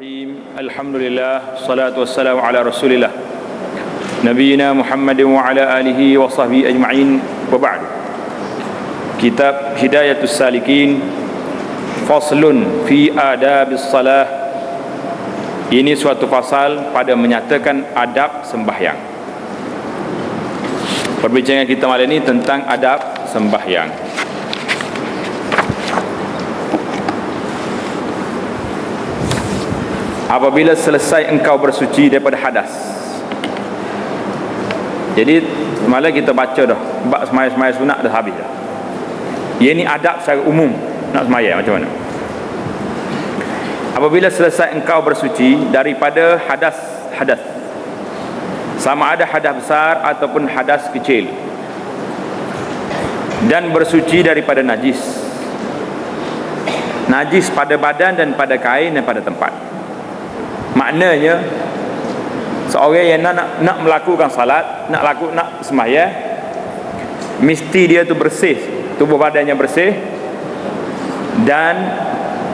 Bismillahirrahmanirrahim. Alhamdulillah, salatu wassalamu ala Rasulillah Nabiyina Muhammadin wa ala alihi wa sahbihi ajma'in. Wa ba'du. Kitab Hidayatus Salikin, faslun fi adabis salah. Ini suatu pasal pada menyatakan adab sembahyang. Perbincangan kita malam ini tentang adab sembahyang. Apabila selesai engkau bersuci daripada hadas. Jadi malam kita baca dah bab semaya-semaya sunat dah habis dah. Ini adab secara umum nak semaya macam mana. Apabila selesai engkau bersuci daripada hadas, sama ada hadas besar ataupun hadas kecil, dan bersuci daripada najis pada badan dan pada kain dan pada tempat. Maknanya seorang yang nak melakukan salat, nak sembahyang, mesti dia tu bersih, tubuh badannya bersih, dan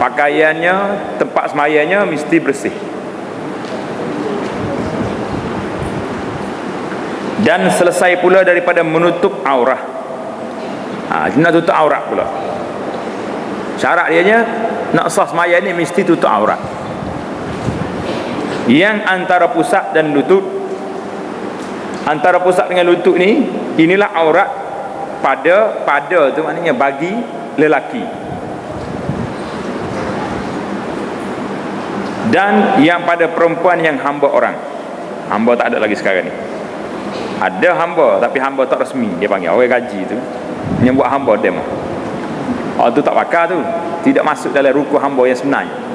pakaiannya, tempat sembahyangnya mesti bersih. Dan selesai pula daripada menutup aurat. Nak tutup aurat pula. Syarat dianya nak sah sembahyang ni mesti tutup aurat. Yang antara pusat dan lutut, antara pusat dengan lutut ni, inilah aurat pada tu maknanya bagi lelaki. Dan yang pada perempuan yang hamba orang. Hamba tak ada lagi sekarang ni. Ada hamba tapi hamba tak resmi, dia panggil orang gaji tu. Yang buat hamba dem. Tu tak pakar tu, tidak masuk dalam rukun hamba yang sebenarnya.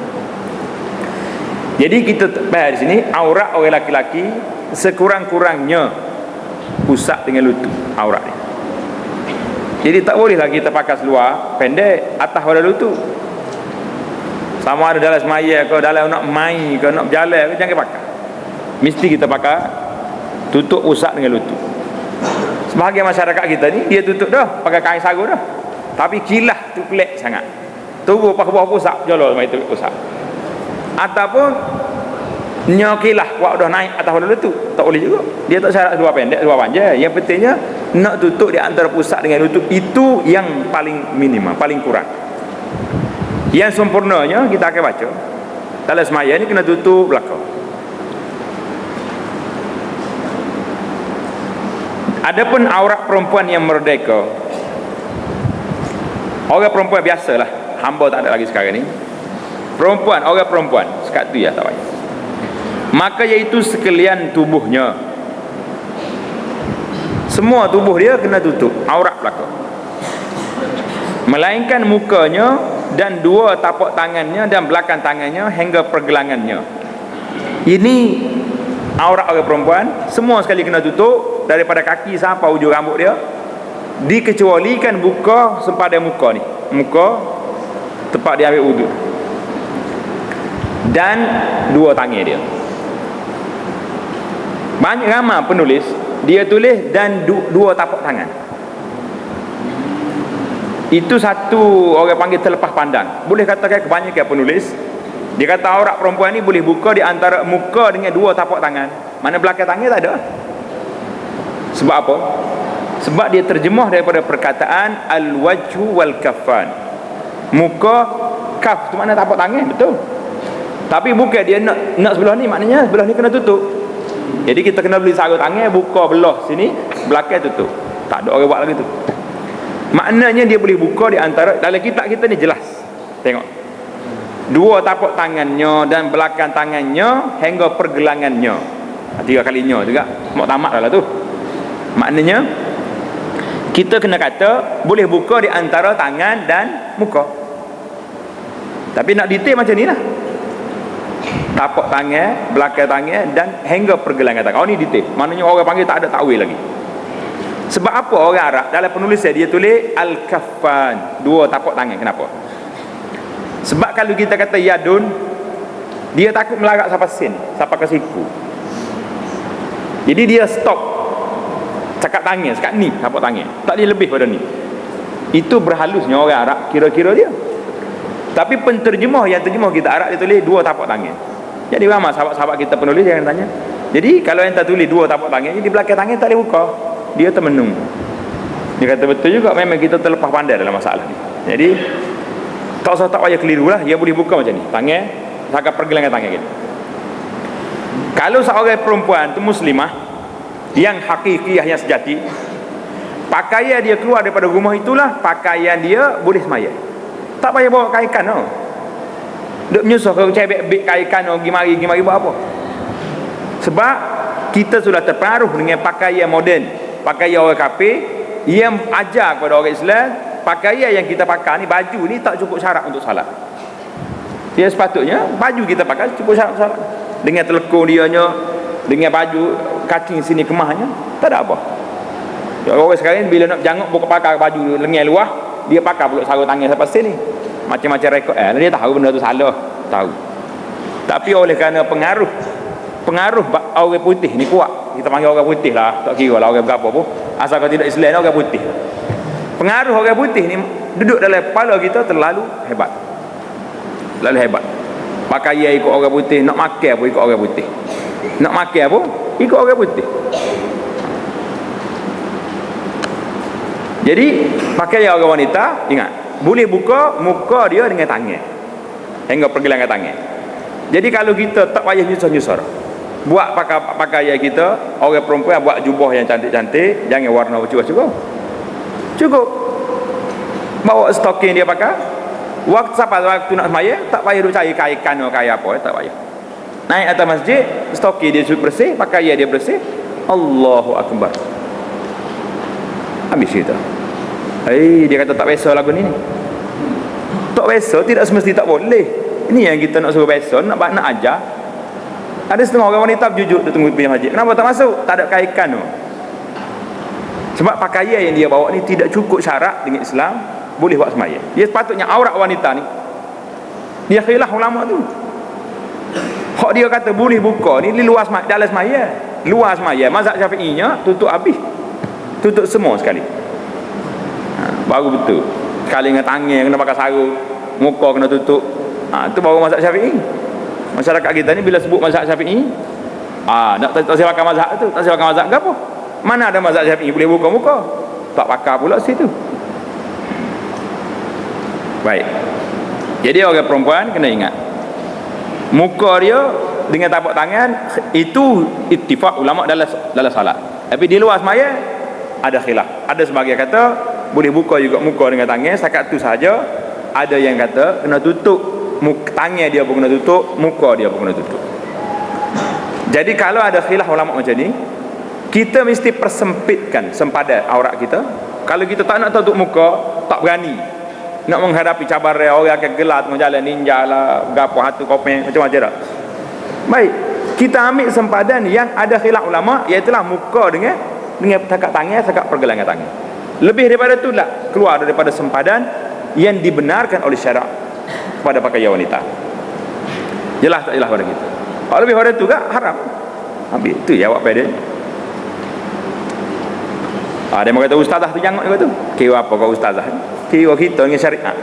Jadi kita bahas di sini aurat orang laki-laki sekurang-kurangnya pusat dengan lutut aurat ni. Jadi tak boleh lagi kita pakai seluar pendek atas pada lutut. Sama ada dalam semaya ke, dalam nak main ke, nak berjalan ke, jangan pakai. Mesti kita pakai tutup pusat dengan lutut. Sebahagian masyarakat kita ni dia tutup dah pakai kain sarung dah. Tapi kilah tu pelik sangat. Tubuh pakai bawah pusat jolol mai tutup pusat. Ataupun nyokilah buat dah naik atas pada lutut, tak boleh juga. Dia tak syarat seluar pendek, seluar panjang. Yang pentingnya nak tutup di antara pusat dengan lutut, itu yang paling minimum, paling kurang. Yang sempurnanya kita akan baca dalam semaya ni kena tutup belakang. Adapun aurat perempuan yang merdeka, orang perempuan biasalah, hamba tak ada lagi sekarang ni. Orang perempuan sekat tu ya tak payah. Maka iaitu sekalian tubuhnya, semua tubuh dia kena tutup aurat belakang, melainkan mukanya dan dua tapak tangannya dan belakang tangannya hingga pergelangannya. Ini aurat orang perempuan, semua sekali kena tutup daripada kaki sampai ujung rambut dia, dikecualikan buka sempadan muka ni, muka tempat dia ambil wuduk, dan dua tangan dia. Banyak ramai penulis dia tulis dan dua tapak tangan. Itu satu orang panggil terlepas pandang. Boleh katakan kebanyakan penulis dia kata aurat perempuan ni boleh buka di antara muka dengan dua tapak tangan. Mana belakang tangan tak ada. Sebab apa? Sebab dia terjemah daripada perkataan al-wajhu wal kaffan. Muka, kaf tu mana tapak tangan, betul. Tapi bukan dia nak sebelah ni, maknanya sebelah ni kena tutup. Jadi kita kena beli sarung tangan, buka belah sini, belakang tutup. Tak ada orang buat lagi tu. Maknanya dia boleh buka di antara, dalam kitab kita ni jelas. Tengok. Dua tapak tangannya dan belakang tangannya hingga pergelangannya. 3 kalinya juga. Mak tamat dah lah tu. Maknanya kita kena kata boleh buka di antara tangan dan muka. Tapi nak detail macam ni lah. Tapak tangan, belakang tangan dan hingga pergelangan tangan. Ni detail. Maknanya orang panggil tak ada takwil lagi. Sebab apa orang Arab dalam penulisan dia tulis al-kaffan, dua tapak tangan. Kenapa? Sebab kalau kita kata yadun, dia takut melarat sampai sin, sampai ke siku. Jadi dia stop cakap tangan, cakap ni tapak tangan. Tak dia lebih pada ni. Itu berhalusnya orang Arab kira-kira dia. Tapi penterjemah yang terjemah kita Arab dia tulis dua tapak tangan. Jadi ramai sahabat-sahabat kita penulis yang tanya, jadi kalau yang tak tulis dua tapak tangan, di belakang tangan tak boleh buka, dia termenung. Dia kata betul juga, memang kita terlepas pandai dalam masalah ni. Jadi tak usah tak payah keliru lah, dia boleh buka macam ni, tangan agak pergelangan tangan gitu. Kalau seorang perempuan tu muslimah yang hakikiyah, yang sejati, pakaian dia keluar daripada rumah itulah pakaian dia boleh semaya. Tak payah bawa kaikan tau. Duk menyusah kalau cebek kaikan pergi mari buat apa? Sebab kita sudah terpengaruh dengan pakaian moden, pakaian orang kafir yang ajar kepada orang Islam, pakaian yang kita pakai ni, baju ni tak cukup syarat untuk salat. Dia sepatutnya baju kita pakai cukup syarat untuk salat. Dengan telekung dianya, dengan baju kacing sini kemahnya, tak ada apa. Orang sekarang bila nak janguk buka pakai baju lengan luar, dia pakai pula sarung tangan sampai sini. Macam-macam rekod. Dia tahu benda tu salah, tahu. Tapi oleh kerana pengaruh orang putih ni kuat, kita panggil orang putih lah, tak kira lah orang berapa pun, asal kau tidak Islam, orang putih. Pengaruh orang putih ni duduk dalam kepala kita terlalu hebat, pakaian ikut orang putih, nak makan pun ikut orang putih, nak makan pun ikut orang putih. Jadi pakaian orang wanita, ingat, boleh buka muka dia dengan tangan hingga pergelangan tangan. Jadi kalau kita tak payah nyusah-nyusah, buat pakaian kita, orang perempuan buat jubah yang cantik-cantik, jangan warna cukup. Bawa stoking dia pakai. Waktu nak semaya, tak payah duk cari kaikan atau kaya apa, tak payah. Naik atas masjid, stoking dia bersih, pakaian dia bersih, Allahu Akbar, habis kita. Dia kata tak biasa lagu ni. Tak biasa, tidak semesti tak boleh. Ini yang kita nak suruh biasa, nak ajar. Ada setengah orang wanita berjujur dia tunggu pergi masjid. Kenapa tak masuk? Tak ada kaikan tu. Sebab pakaian yang dia bawa ni tidak cukup syarat dengan Islam boleh buat semaya. Dia sepatutnya aurat wanita ni, dia khilaf ulama tu. Hak dia kata boleh buka ni luas dalam semaya. Luar semaya, mazhab Syafi'inya tutup habis. Tutup semua sekali. Baru betul. Sekali dengan tangan kena pakai sarung, muka kena tutup. Itu baru mazhab Syafi'i. Masyarakat kita ni bila sebut mazhab Syafi'i, nak tak silakan mazhab tu, tak silakan mazhab ke apa? Mana ada mazhab Syafi'i boleh buka muka? Tak pakai pula situ. Baik. Jadi orang perempuan kena ingat, muka dia dengan tapak tangan itu ittifaq ulama dalam salat. Tapi di luar semaya ada khilaf. Ada sebagian kata boleh buka juga muka dengan tangan, setakat tu saja. Ada yang kata kena tutup tangan dia pun kena tutup, muka dia pun kena tutup. Jadi kalau ada khilaf ulama macam ni, kita mesti persempitkan sempadan aurat kita. Kalau kita tak nak tutup muka, tak berani nak menghadapi cabaran orang akan gelar tengah jalan, ninja lah, gapo hatu kopeng macam-macam dah. Baik, kita ambil sempadan yang ada khilaf ulama, iaitu muka dengan takat tangan, takat pergelangan tangan. Lebih daripada tu lah, keluar daripada sempadan yang dibenarkan oleh syarak kepada pakaian wanita. Jelas tak jelas pada kita? Kalau lebih pada tu kan haram. Ambil tu jawab pada dia. Dia kata ustazah tu jangan kata tu. Kira apa kau ustazah? Kira kita dengan syariat.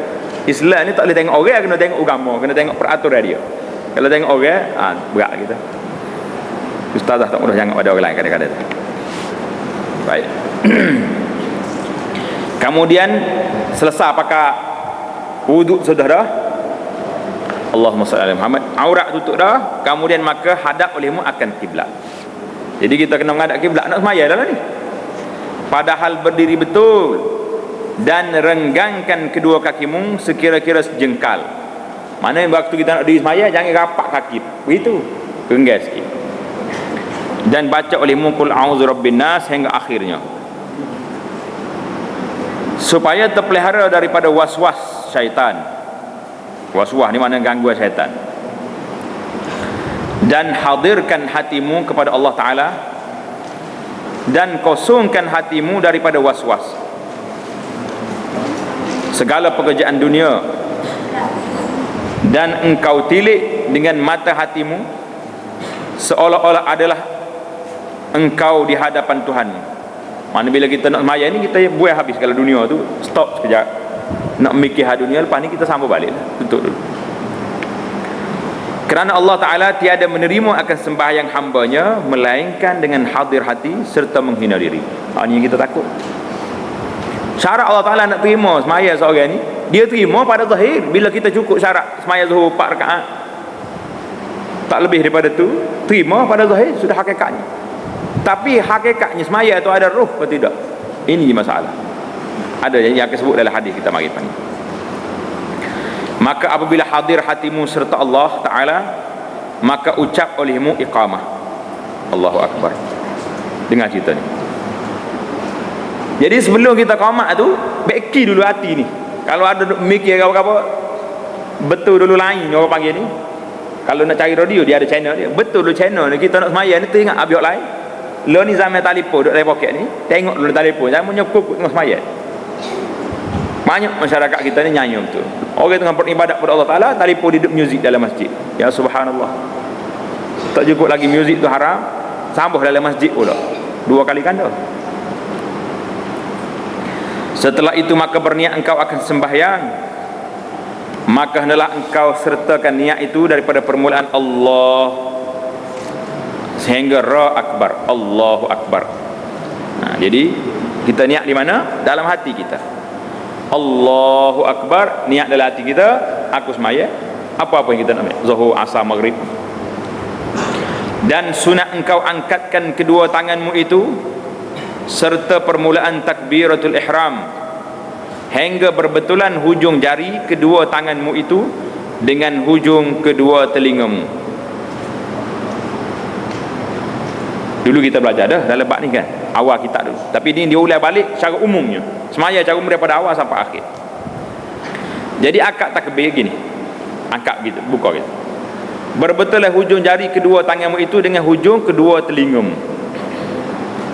Islam ni tak boleh tengok orang, kena tengok agama, kena tengok peraturan dia. Kalau tengok orang, berat kita. Ustazah tak mudah jangan pada orang lain kadang-kadang. Baik. Kemudian selesai pakai wuduk sudah dah. Allahumma salli ala Muhammad. Aurat tutup dah, kemudian maka hadap olehmu akan kiblat. Jadi kita kena menghadap kiblat nak semaya dah ni. Padahal berdiri betul dan renggangkan kedua kakimu sekira-kira sejengkal. Mana waktu kita nak diri semaya jangan rapak kaki. Begitu. Renggang sikit. Dan baca olehmu qul a'udzu rabbin nas hingga akhirnya. Supaya terpelihara daripada was-was syaitan. Was-was ni mana gangguan syaitan. Dan hadirkan hatimu kepada Allah Ta'ala, dan kosongkan hatimu daripada was-was segala pekerjaan dunia, dan engkau tilik dengan mata hatimu seolah-olah adalah engkau di hadapan Tuhan. Mana bila kita nak semaya ni kita buai habis, kalau dunia tu stop sekejap, nak mikir dunia, lepas ni kita sambung balik lah. Tutup dulu. Kerana Allah Ta'ala tiada menerima akan sembahyang hambanya melainkan dengan hadir hati serta menghina diri. Ini yang kita takut. Syarat Allah Ta'ala nak terima semaya seorang ni, dia terima pada zahir. Bila kita cukup syarat semaya zuhur 4 rakaat, tak lebih daripada tu, terima pada zahir, sudah hakikatnya. Tapi hakikatnya semaya tu ada ruh atau tidak, ini masalah. Ada yang akan sebut dalam hadis kita mari ni. Maka apabila hadir hatimu serta Allah Ta'ala, maka ucap olehmu iqamah, Allahu Akbar. Dengar cerita ni. Jadi sebelum kita qamat tu, beki dulu hati ni. Kalau ada mikir apa-apa, betul dulu lain orang panggil ni. Kalau nak cari radio, dia ada channel dia. Betul dulu channel ni. Kita nak semaya ni, teringat abiok lain. Lo ni zaman telefon duduk dalam poket ni, tengok dulu telefon, jangan menyebut tengok semaya. Banyak masyarakat kita ni nyanyi betul. Orang tengah beribadat kepada Allah Ta'ala, telefon dia duduk muzik dalam masjid. Ya subhanallah. Tak cukup lagi muzik tu haram, sambung dalam masjid pula. 2 kali ganda. Setelah itu maka berniat engkau akan sembahyang, maka hendaklah engkau sertakan niat itu daripada permulaan Allah sehingga Ra Akbar, Allahu Akbar. Jadi kita niat di mana? Dalam hati kita. Allahu Akbar, niat dalam hati kita, aku semaya apa-apa yang kita nak ambil, zuhur, asar, maghrib. Dan sunat engkau angkatkan kedua tanganmu itu serta permulaan takbiratul ihram hingga berbetulan hujung jari kedua tanganmu itu dengan hujung kedua telingamu. Dulu kita belajar dah dalam bab ni kan, awal kitab dulu. Tapi ni dia ulang balik secara umumnya. Semaya cara umum daripada awal sampai akhir. Jadi akad takbir gini. Angkat gitu, buka gitu. Berbetulan hujung jari kedua tanganmu itu dengan hujung kedua telingamu.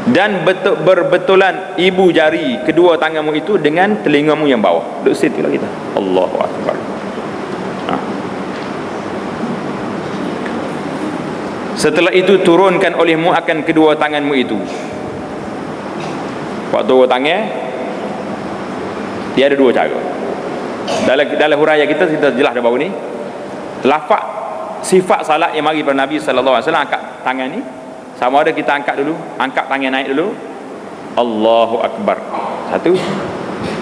Dan berbetulan ibu jari kedua tanganmu itu dengan telingamu yang bawah. Duduk situ lah kita. Allahu Akbar. Setelah itu turunkan olehmu akan kedua tanganmu itu. Waktu turun tangan, dia ada 2 cara. Dalam huraya kita jelas dah baru ni. Lafaz sifat salat yang mari pada Nabi sallallahu alaihi wasallam, angkat tangan ni. Sama ada kita angkat dulu, angkat tangan naik dulu, Allahu Akbar. Satu.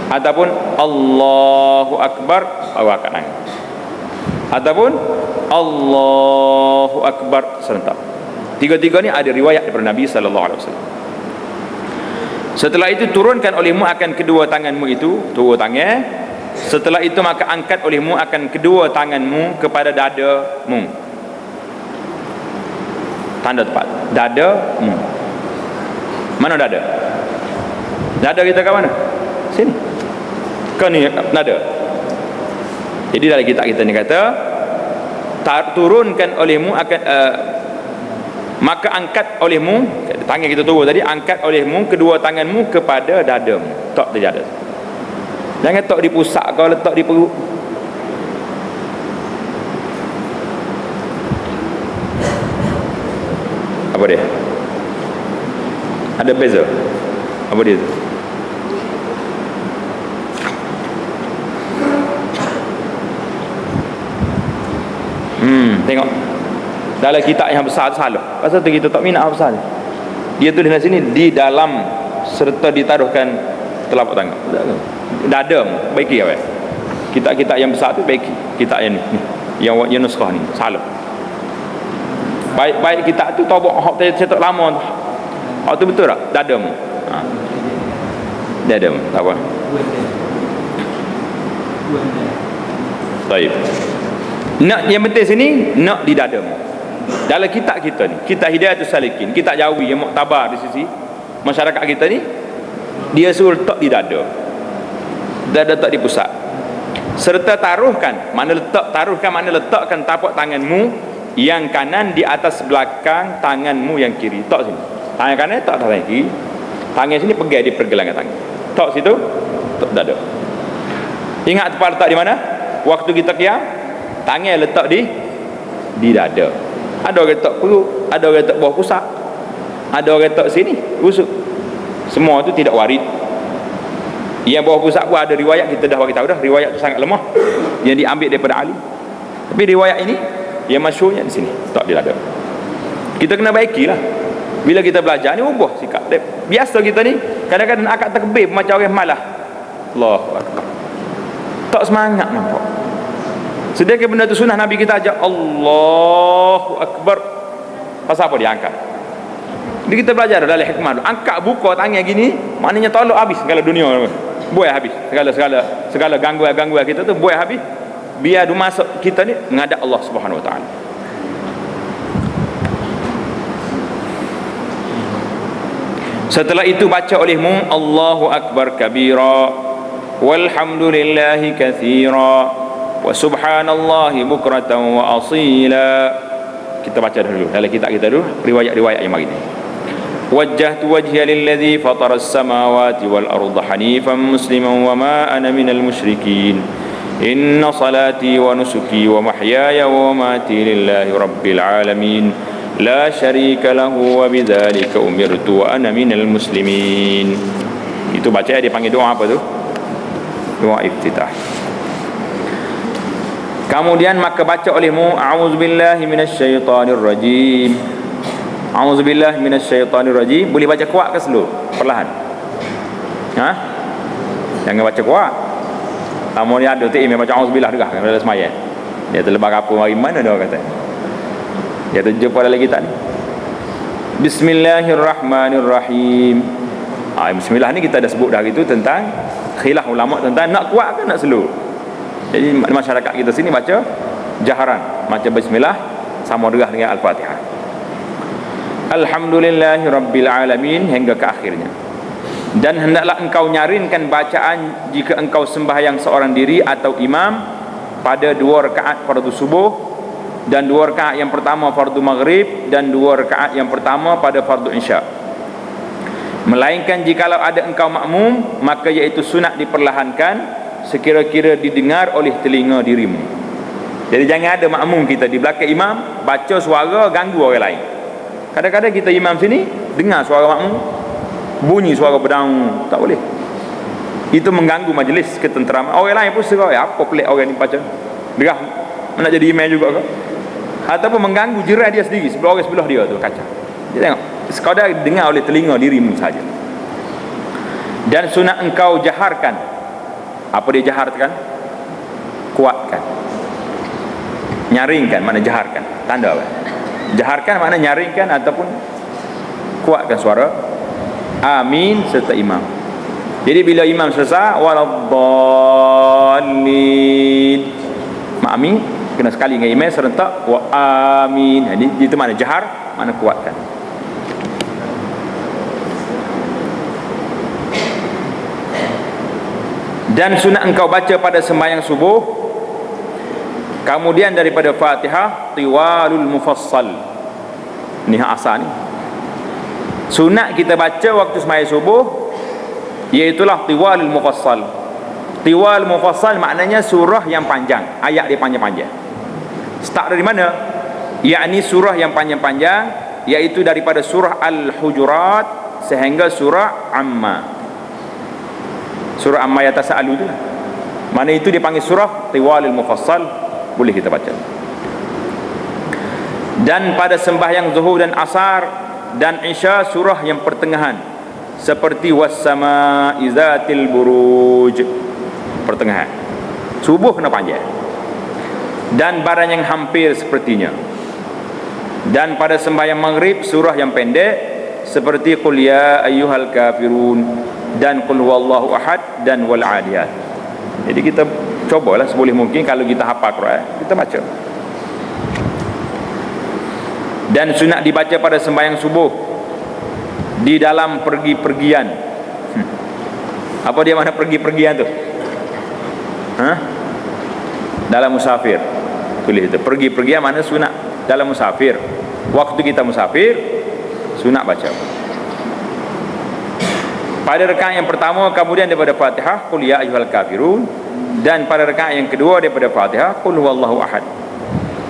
Ataupun Allahu Akbar, awak angkat tangan. Ataupun Allahu Akbar serentak. Tiga-tiga ni ada riwayat daripada Nabi sallallahu alaihi wasallam. Setelah itu turunkan olehmu akan kedua tanganmu itu, turun tangan. Setelah itu maka angkat olehmu akan kedua tanganmu kepada dadamu. Tanda tepat, dadamu. Mana dada? Dada kita kat mana? Sini. Ke ni nada. Jadi dalam kitab kita ni kata, turunkan olehmu akan maka angkat olehmu, tangan kita turun tadi, angkat olehmu kedua tanganmu kepada dadamu. Tak di dada. Jangan tak di pusat kau, letak di perut. Apa dia? Ada beza? Apa dia tu? Tengok dalam kitab yang besar tu salah. Pasal tu kita tak minat yang besar ni. Dia tulis di sini di dalam serta ditaruhkan telapak tangan. Dadam baiki apa? Kitab-kitab yang besar tu baiki. Kitab yang ni, yang nuskah ni salah. Baik kitab tu tabak hak cetak lama tu. Hak tu betul tak? Dadam. Dadam, tak apa. Baik. Nak yang penting sini nak di dadamu. Dalam kitab kita ni, kitab Hidayatus Salikin, kitab Jawi yang muktabar di sisi masyarakat kita ni, dia suruh letak di dada. Dada tak di pusat. Serta taruhkan, mana letakkan tapak tanganmu yang kanan di atas belakang tanganmu yang kiri. Tak sini. Tangan kanan tak tangan kiri. Tangan sini pegang di pergelangan tangan. Tak situ, tak dada. Ingat tempat letak di mana? Waktu kita qiyam, tangan letak di dada. Ada orang letak perut, ada orang letak bawah pusat, ada orang letak sini rusuk. Semua tu tidak warid. Yang bawah pusat pun ada riwayat, kita dah bagi tahu dah, riwayat tu sangat lemah yang diambil daripada Ali. Tapi riwayat ini Yang masyhurnya di sini tak dia ada. Kita kena baikilah. Bila kita belajar ni ubah sikap. Biasa kita ni kadang-kadang akak takbir macam orang malah. Allahu akbar. Tak semangat nampak. Sedangkan benda tu sunnah Nabi kita ajak Allahu akbar. Pasal apa dia angkat? Jadi kita belajar dalam hikmah tu. Angkat buka tangan gini, maknanya tolak habis segala dunia. Buai habis. Segala gangguan kita tu buai habis. Biar du masuk kita ni menghadap Allah Subhanahu Wa Taala. Setelah itu baca olehmu Allahu Akbar kabira walhamdulillahi katsira wa subhanallahi bukratan wa asila. Kita baca dulu dalam kitab kita dulu riwayat-riwayat yang mari ni. Wajjahtu wajhiya lilladzi fatara as-samawati wal arda hanifan musliman wa ma ana minal musyrikin. Inna salati wa nusuki wa mahyaya wa mamati lillahi rabbil alamin. La syarika lahu wa bidzalika umirtu wa ana minal muslimin. Itu baca dia panggil doa apa tu? Doa iftitah. Kemudian maka baca olehmu a'udzubillahi minasyaitonir rajim. A'udzubillahi minasyaitonir rajim. Boleh baca kuat ke slow? Perlahan. Jangan baca kuat. Kamu ni ada tu email baca a'udzubillah dah dalam sembahyang. Dia terlebar apa mari mana dia kata. Dia terjumpa dalam kitab ni. Bismillahirrahmanirrahim. Bismillah ni kita dah sebut dah itu tentang khilaf ulama tentang nak kuat ke nak slow. Jadi masyarakat kita sini baca jaharan, macam bismillah sama derah dengan al-Fatihah. Alhamdulillahirabbil alamin hingga ke akhirnya. Dan hendaklah engkau nyarinkan bacaan jika engkau sembahyang seorang diri atau imam pada 2 rakaat fardu subuh dan 2 rakaat yang pertama fardu maghrib dan 2 rakaat yang pertama pada fardu isya. Melainkan jikalau ada engkau makmum, maka iaitu sunat diperlahankan sekira-kira didengar oleh telinga dirimu. Jadi jangan ada makmum kita di belakang imam baca suara ganggu orang lain. Kadang-kadang kita imam sini dengar suara makmum, bunyi suara pedang, tak boleh. Itu mengganggu majlis ketenteraman. Orang lain pun serah, apa pelik orang ni baca. Derah nak jadi imam juga ke? Ataupun mengganggu jiran dia sendiri, sebelah orang sebelah dia tu kacau. Dia tengok, sekadar dengar oleh telinga dirimu saja. Dan sunat engkau jaharkan. Apa dia jaharkan? Kuatkan. Nyaringkan, mana jaharkan? Tanda apa? Jaharkan makna nyaringkan ataupun kuatkan suara. Amin serta imam. Jadi bila imam selesai waladdallin, amin kena sekali dengan imam serentak wa amin. Jadi itu mana jahar, mana kuatkan. Dan sunat engkau baca pada sembahyang subuh kemudian daripada Fatihah tiwalul mufassal. Ni hak asal ni. Sunat kita baca waktu sembahyang subuh iaitulah tiwalul mufassal. Tiwal mufassal maknanya surah yang panjang, ayat dia panjang-panjang. Start dari mana? Yakni surah yang panjang-panjang, iaitu daripada surah Al-Hujurat sehingga surah Amma. Surah Amma yatasaalu tu lah. Mana itu dia panggil surah tiwalul mufassal, boleh kita baca. Dan pada sembahyang zuhur dan asar dan isya surah yang pertengahan seperti was-samaa'i zatil buruj, pertengahan. Subuh kena panjang. Dan barang yang hampir sepertinya. Dan pada sembahyang maghrib surah yang pendek seperti qul ya ayyuhal kafirun dan qul huwallahu ahad dan wal adiyat. Jadi kita cobalah seboleh mungkin kalau kita hafal Quran kita baca. Dan sunat dibaca pada sembahyang subuh di dalam pergi-pergian. Apa dia mana pergi-pergian tu? Dalam musafir. Tulis itu pergi-pergian mana sunat dalam musafir. Waktu kita musafir sunat baca. Pada rakaat yang pertama kemudian daripada Fatihah qul ya ayyuhal kafirun, dan pada rakaat yang kedua daripada Fatihah qul huwallahu ahad.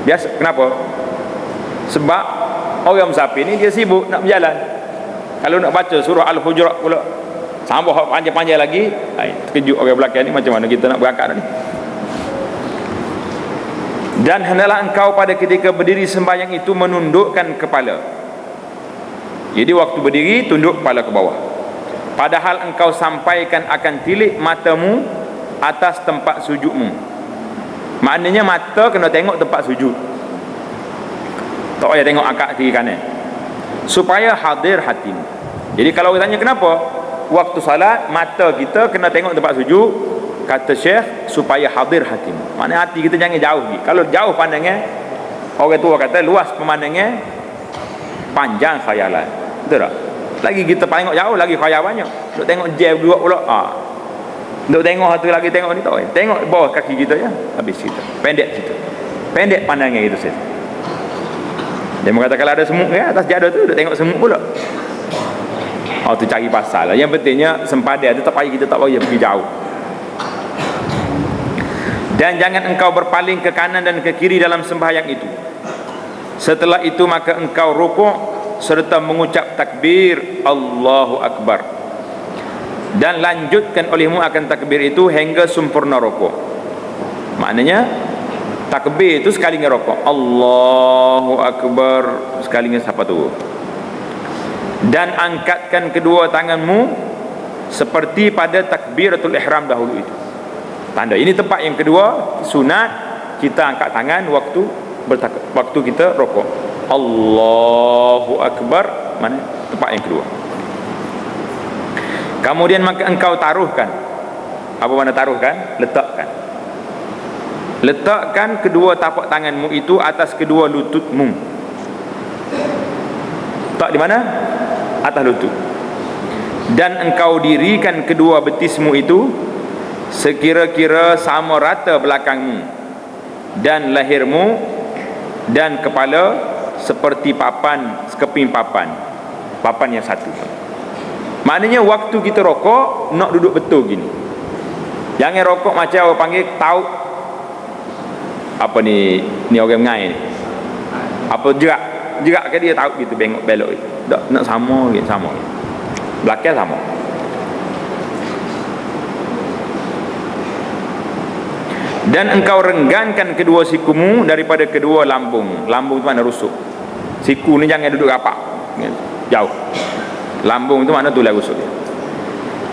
Biasa kenapa? Sebab orang musafir ni dia sibuk nak berjalan. Kalau nak baca surah Al-Hujurat pula sambung panjang-panjang lagi, terkejut orang belakang ni macam mana kita nak berangkat ni. Dan hendaklah engkau pada ketika berdiri sembahyang itu menundukkan kepala. Jadi waktu berdiri tunduk kepala ke bawah, padahal engkau sampaikan akan tilik matamu atas tempat sujudmu. Maknanya mata kena tengok tempat sujud, tak payah tengok akak kiri kanan, supaya hadir hatimu. Jadi kalau orang tanya kenapa waktu salat mata kita kena tengok tempat sujud, kata Syekh, supaya hadir hatimu. Maknanya hati kita jangan jauh. Kalau jauh pandangnya, orang tua kata luas pemandangnya, panjang khayalan. Betul tak? Lagi kita tengok jauh lagi khayal banyak. Duk tengok jam dua pula, duk tengok satu lagi tengok ni tak. Tengok bawah kaki kita ya, habis kita. Pendek kita. Pendek pandangnya gitu saja. Dia mengatakan kalau ada semut ya atas jadah tu, duk tengok semut pula. Tu cari pasal lah. Yang pentingnya sempadan tu tak payah kita tak payah pergi jauh. Dan jangan engkau berpaling ke kanan dan ke kiri dalam sembahyang itu. Setelah itu maka engkau rukuk serta mengucap takbir Allahu Akbar, dan lanjutkan olehmu akan takbir itu hingga sempurna rukuk. Maknanya takbir itu sekali dengan rukuk, Allahu Akbar sekali dengan siapa tu. Dan angkatkan kedua tanganmu seperti pada takbiratul ihram dahulu itu. Tanda ini tempat yang kedua sunat kita angkat tangan waktu kita rukuk. Allahu Akbar, mana tempat yang kedua. Kemudian maka engkau taruhkan. Apa makna taruhkan? Letakkan. Letakkan kedua tapak tanganmu itu atas kedua lututmu. Tak di mana? Atas lutut. Dan engkau dirikan kedua betismu itu sekira-kira sama rata belakangmu dan lahirmu dan kepala seperti papan, sekeping papan yang satu. Maknanya waktu kita rokok nak duduk betul gini. Jangan rokok macam orang panggil tauk apa ni orang mengai ni, apa jerak ke dia tauk gitu, bengok belok itu nak sama gitu, belakang sama. Dan engkau renggankan kedua sikumu daripada kedua lambung. Lambung itu makna rusuk. Siku ni jangan duduk rapat, jauh. Lambung itu makna tulang rusuk dia.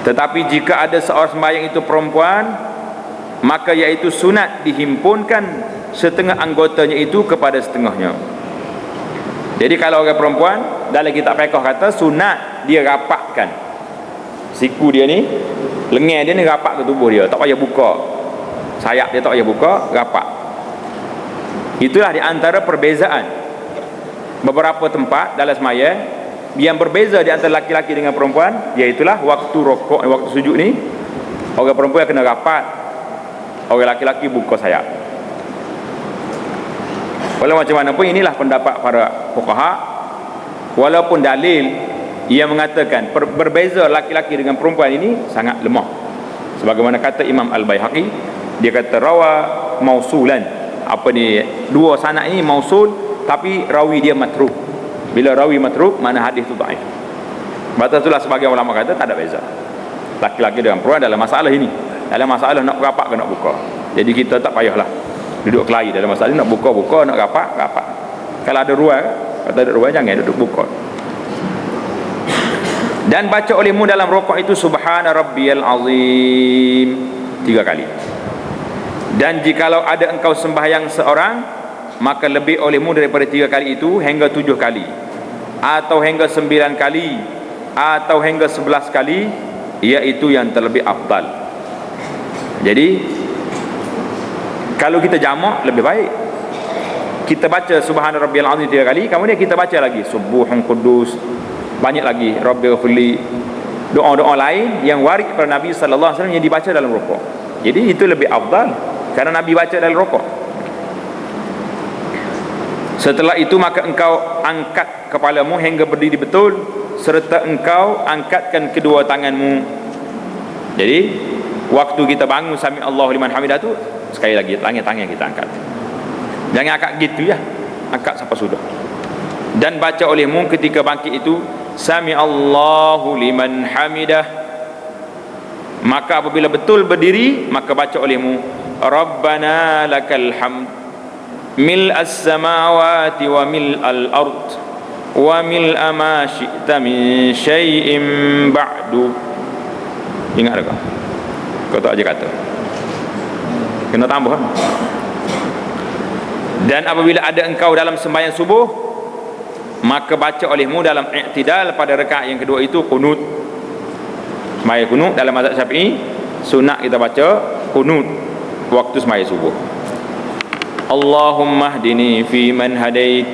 Tetapi jika ada seorang sembahyang itu perempuan, maka iaitu sunat dihimpunkan setengah anggotanya itu kepada setengahnya. Jadi kalau orang perempuan, dalam kitab fiqh kata sunat dia rapatkan siku dia ni, lengan dia ni rapat ke tubuh dia, tak payah buka. Sayap dia tak payah buka, rapat. Itulah di antara perbezaan beberapa tempat dalam sembahyang yang berbeza di antara laki-laki dengan perempuan, iaitulah waktu rokok, waktu sujud ni orang perempuan kena rapat, orang laki-laki buka sayap. Walau macam mana pun inilah pendapat para fuqaha, walaupun dalil yang mengatakan berbeza laki-laki dengan perempuan ini sangat lemah. Sebagaimana kata Imam Al-Baihaqi, dia kata rawa mausulan, apa ni, dua sanad ini mausul tapi rawi dia matruk. Bila rawi matruk mana hadis tu dhaif. Batas itulah sebagian ulama kata tak ada beza laki-laki dengan perempuan dalam masalah ini, dalam masalah nak rapat ke nak buka. Jadi kita tak payahlah duduk kelahi dalam masalah ini, nak buka, nak rapat. Kalau ada ruang, kalau ada ruang jangan duduk buka. Dan baca olehmu dalam rukuk itu subhana rabbiyal azim 3 kali. Dan jikalau ada engkau sembahyang seorang, maka lebih olehmu daripada 3 kali itu hingga 7 kali, atau hingga 9 kali, atau hingga 11 kali, iaitu yang terlebih afdal. Jadi kalau kita jamak lebih baik. Kita baca subhana rabbiyal azim 3 kali, kemudian kita baca lagi subuhun qudus, banyak lagi rabbighfirli, doa-doa lain yang warid pada Nabi sallallahu alaihi wasallam yang dibaca dalam rukuk. Jadi itu lebih afdal karena Nabi baca dalam rukuk. Setelah itu maka engkau angkat kepalamu hingga berdiri betul, serta engkau angkatkan kedua tanganmu. Jadi waktu kita bangun sami Allahu liman hamidah tu, sekali lagi tangan kita angkat. Jangan angkat gitu ya, angkat sampai sudah. Dan baca olehmu ketika bangkit itu sami Allahu liman hamidah. Maka apabila betul berdiri, maka baca olehmu Rabbana lakal hamd mil as-samawati wa mil al-ard wa mil ma syi'ta min syai'in ba'du. Ingat tak? Kau tak aja kata. Kena tambah. Dan apabila ada engkau dalam sembahyang subuh, maka baca olehmu dalam i'tidal pada rakaat yang kedua itu qunut. Sembahyang qunut dalam mazhab Syafi'i sunat kita baca qunut waktu sembahyang subuh. Allahumma hdini fi man hadait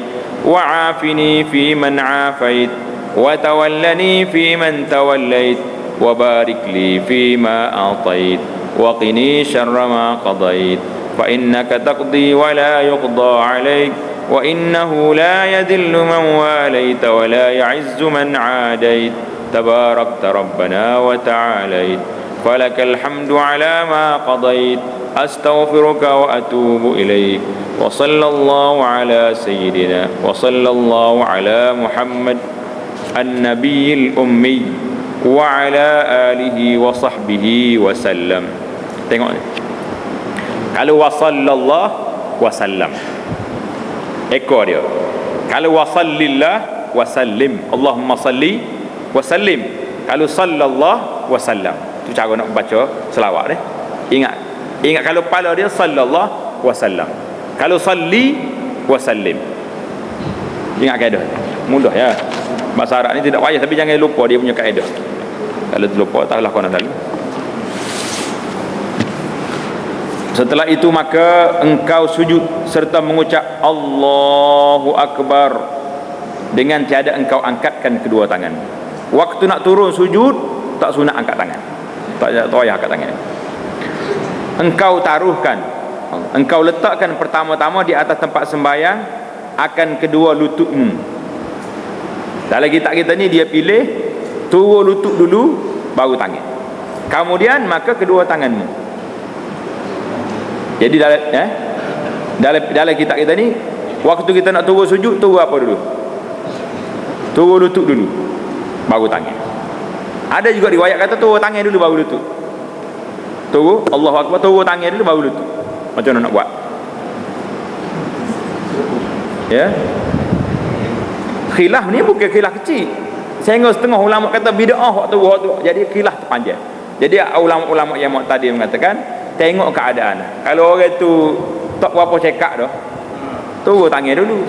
wa afini fi man afait wa tawallani fi man tawallait wa barik li fi ma atait wa qini syarra ma qadait fa innaka taqdi wa la yuqda alaik wa innahu la yadhillu man walaita wa la ya'izzu man adait tabarakta rabbana wa ta'alait falakal hamdu ala ma qadait astaghfiruka wa atubu ilaik wa sallallahu ala sayyidina wa sallallahu ala Muhammad an-nabiyil ummi wa ala alihi wa sahbihi wa sallam. Tengok ni, kalau wa sallallahu wa sallam ekor dia. Kalau wa sallillah wa sallim, Allahumma salli wa sallim. Kalau sallallahu wa sallam, tu cara nak baca selawat ni. Ingat kalau kepala dia sallallahu wa sallam, kalau salli wa sallim. Ingat kaedah, mudah ya. Bahasa Arab ni tidak payah, tapi jangan lupa dia punya kaedah. Kalau terlupa taklah kau nak tahu. Setelah itu maka engkau sujud serta mengucap Allahu Akbar dengan tiada engkau angkatkan kedua tangan. Waktu nak turun sujud tak sunat angkat tangan, tak payah angkat tangan. Engkau taruhkan, engkau letakkan pertama-tama di atas tempat sembahyang akan kedua lututmu. Dalam kitab kita ni dia pilih turun lutut dulu baru tangan, kemudian maka kedua tanganmu. Jadi dalam kitab kita ni, waktu kita nak turun sujud, turun apa dulu? Turun lutut dulu baru tangan. Ada juga riwayat kata turun tangan dulu baru lutut. Turun Allahu Akbar, turun tangan dulu baru lutut. Macam mana nak buat? Ya, khilaf ni bukan khilaf kecil. Sehingga setengah ulama kata bid'ah waktu. Jadi khilaf terpanjang. Jadi ulama-ulama yang muqtadi mengatakan tengok keadaan. Kalau orang tu tak berapa cekak dah, turun tangan dulu.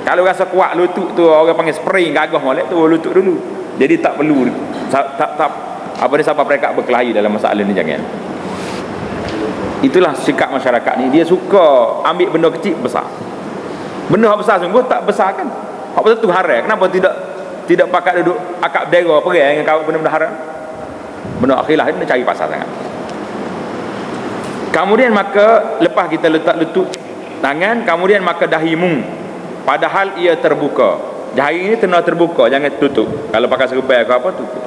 Kalau rasa kuat lutut tu, orang panggil spring gagah molek, turun lutut dulu. Jadi tak perlu tak apa ni sampai mereka berkelahi dalam masalah ni, jangan. Itulah sikap masyarakat ni, dia suka ambil benda kecil besar. Benda besar sungguh tak besar kan. Apa tu haram? Kenapa tidak pakat duduk akak bendera perang dengan kau benda-benda haram? Benda akhilah ni cari pasal sangat. Kemudian maka lepas kita letak lutut tangan, kemudian maka dahimu padahal ia terbuka. Dahi ini kena terbuka, jangan tutup. Kalau pakai serbai ke apa, tutup.